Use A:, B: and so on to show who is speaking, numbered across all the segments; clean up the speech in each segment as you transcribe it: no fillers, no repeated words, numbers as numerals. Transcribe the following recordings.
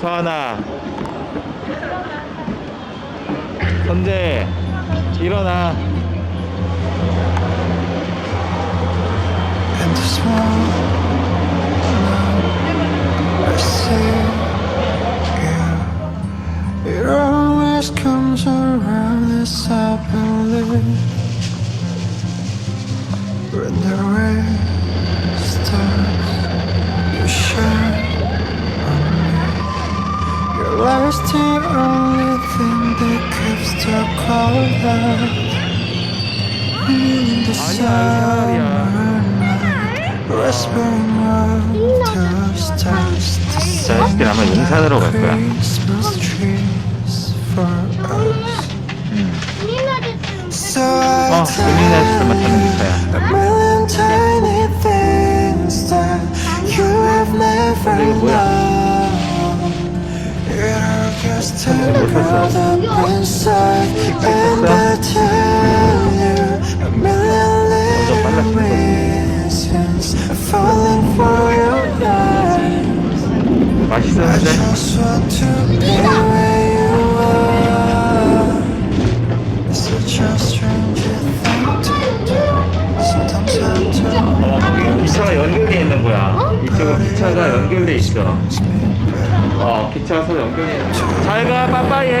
A: 서하나, 선재, 일어나.
B: And the small I see you. It always comes around as I believe. When the rain starts, you shine on me. Your light's the only thing that keeps the cold. In the summer night, whispering of the stars, the
A: 자식들 아마 용산으로 갈 거야.
B: Christmas trees for us. So I
A: 은민 아저씨만 타는 기차야.
B: a million tiny things that you have never
A: 이게 뭐야?
B: known. It all gets tangled up inside, and I tell you a million little reasons falling for your eyes. I
A: 맛있었는데?
B: just want to be where you are. It's such a stranger thing to do. Sometimes I don't
A: 거기 기차가 연결돼 있는 거야. 이쪽은 기차가 연결돼 있어. 기차가 서로 연결돼 있는 거야. 잘 가, 빠빠이 해.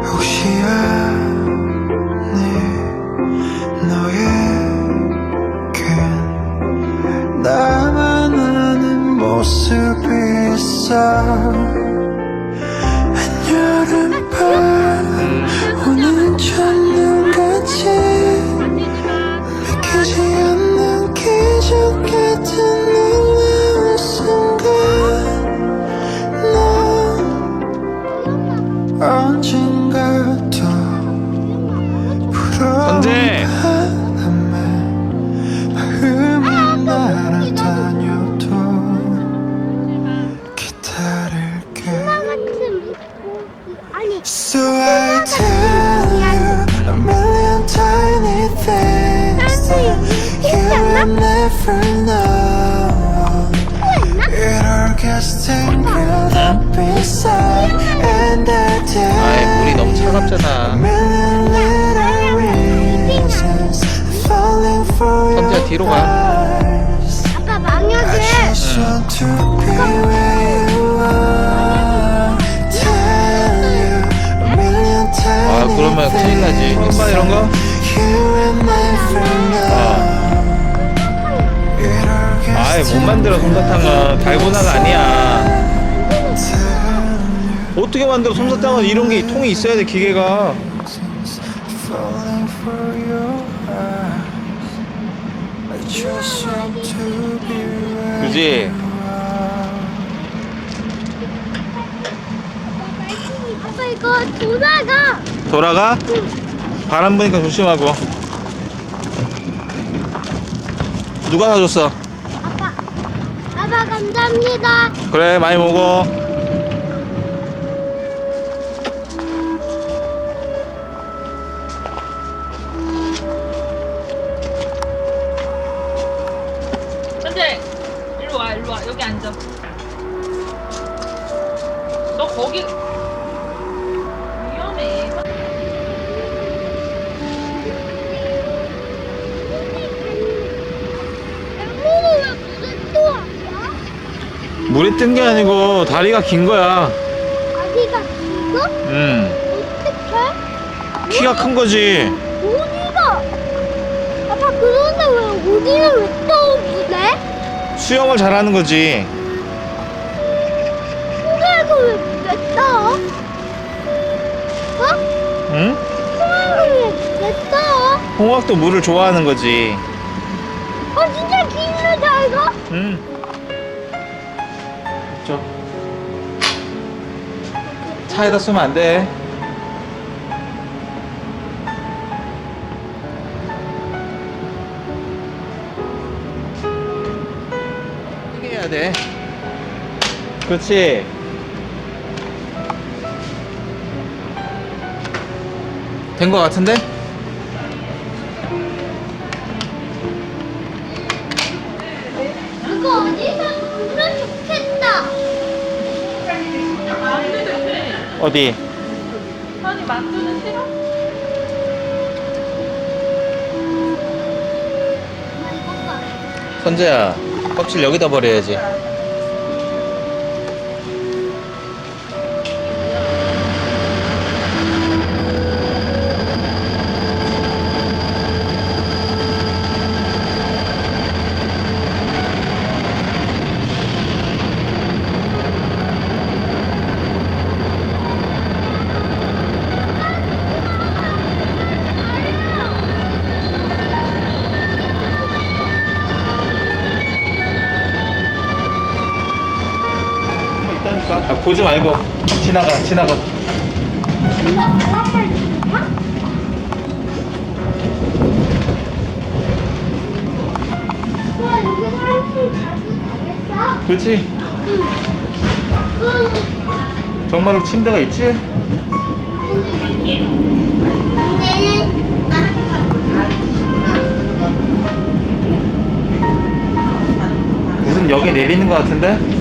B: 혹시 아니 너에겐 나만 아는 모습이 있어. 한여름밤 오는 첫눈같이 믿기지 않는 기적 같은 놀라운 순간 넌 언젠가 또
A: 선재!
B: 바람에 마음이 날아다녀도 기다릴게. So I tell you a million tiny things that you will never know. It all gets tangled up inside, and I tell
A: 물이 너무 차갑잖아.
B: million little reasons falling for
A: 선재야,
B: your
A: 뒤로 가.
B: eyes.
C: 아빠
B: I
C: 망해지.
B: just want to be where you are. Tell you a million tiny
A: 그러면 큰일 나지.
B: things
A: 엄마 이런 거?
B: you will never know. It all gets
A: 아이, 못 만들어, 솜사탕은. 달고나가 아니야. 어떻게 만들어, 솜사탕은? 이런 게 통이 있어야 돼, 기계가.
B: falling for your eyes. I just want to be where
A: 그지?
C: 아빠 이거 돌아가.
A: 돌아가? 바람 부니까 조심하고. 누가 사줬어?
C: 아빠. 아빠 감사합니다.
A: 그래, 많이 먹어.
D: 선재, 일로 와, 일로 와. 여기 앉아. 너 거기 위험해.
C: 앵무는 왜 무슨 또 왔어?
A: 물에 뜬 게 아니고 다리가 긴 거야.
C: 다리가 길어? 어떡해?
A: 키가 큰 거지.
C: 어디가? 아빠 그런데 왜 어디를 왜 떠오르네?
A: 수영을 잘하는 거지.
C: 소갈고 왜 떠? 어?
A: 응?
C: 소갈고 왜 떠?
A: 홍학도 물을 좋아하는 거지.
C: 진짜 길다 이거?
A: 응. 저 차에다 쏘면 안 돼. 크게 해야 돼. 그렇지. 된 거 같은데?
C: 이거 어디서 보면 좋겠다.
A: 어디?
D: 선이 만두는 싫어?
C: 엄마 이거 봐.
A: 선재야, 껍질 여기다 버려야지. 있다니까. 아, 보지 말고 지나가.
C: 엄마 바람말 줄까? 와 여기 사람들 자주 가겠어?
A: 그렇지. 정말로 침대가 있지? 무슨 여기 내리는 거 같은데?